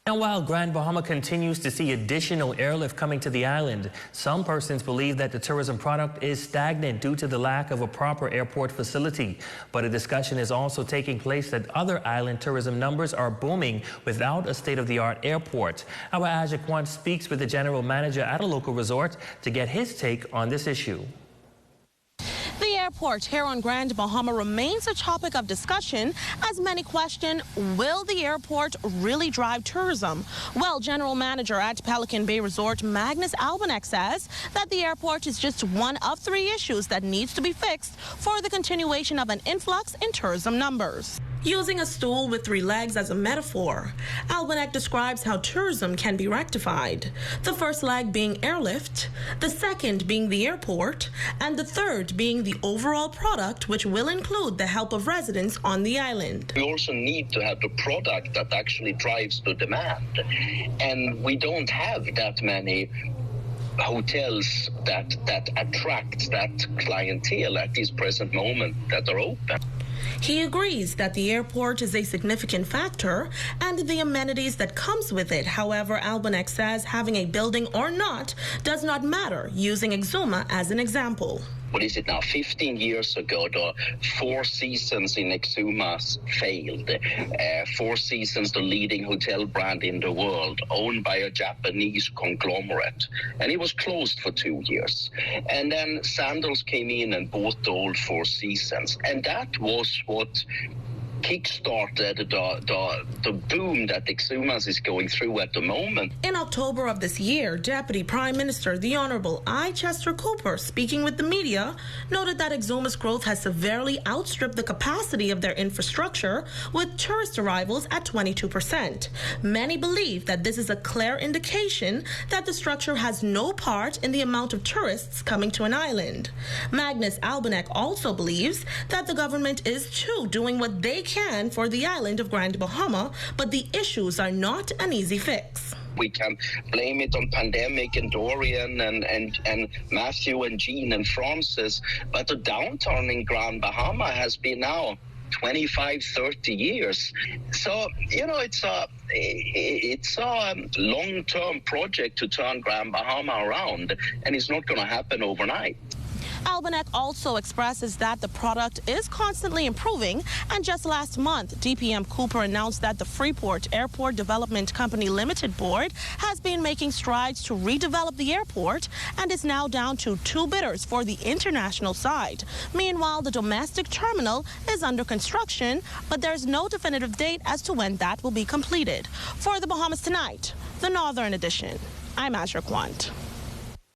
And while Grand Bahama continues to see additional airlift coming to the island, some persons believe that the tourism product is stagnant due to the lack of a proper airport facility. But a discussion is also taking place that other island tourism numbers are booming without a state-of-the-art airport. Our Aja Kwant speaks with the general manager at a local resort to get his take on this issue. The airport here on Grand Bahama remains a topic of discussion as many question, will the airport really drive tourism? Well, General Manager at Pelican Bay Resort, Magnus Albanek, says that the airport is just one of 3 issues that needs to be fixed for the continuation of an influx in tourism numbers. Using a stool with 3 legs as a metaphor, Albanek describes how tourism can be rectified. The first leg being airlift, the second being the airport, and the third being the overall product, which will include the help of residents on the island. We also need to have the product that actually drives the demand. And we don't have that many hotels that attract that clientele at this present moment that are open. He agrees that the airport is a significant factor and the amenities that comes with it. However, Albanek says having a building or not does not matter, using Exuma as an example. What is it now? 15 years ago, the 4 Seasons in Exuma failed. 4 Seasons, the leading hotel brand in the world, owned by a Japanese conglomerate. And it was closed for 2 years. And then Sandals came in and bought the old 4 Seasons. And that was what kickstarted the boom that Exumas is going through at the moment. In October of this year, Deputy Prime Minister the Honorable I. Chester Cooper, speaking with the media, noted that Exuma's growth has severely outstripped the capacity of their infrastructure, with tourist arrivals at 22%. Many believe that this is a clear indication that the structure has no part in the amount of tourists coming to an island. Magnus Albanek also believes that the government is too doing what they can for the island of Grand Bahama, but the issues are not an easy fix. We can blame it on pandemic and Dorian and Matthew and Jean and Francis, but the downturn in Grand Bahama has been now 25, 30 years. So, you know, it's a long-term project to turn Grand Bahama around, and it's not going to happen overnight. Albanek also expresses that the product is constantly improving, and just last month, DPM Cooper announced that the Freeport Airport Development Company Limited Board has been making strides to redevelop the airport and is now down to 2 bidders for the international side. Meanwhile, the domestic terminal is under construction, but there's no definitive date as to when that will be completed. For the Bahamas Tonight, the Northern Edition, I'm Aja Kwant.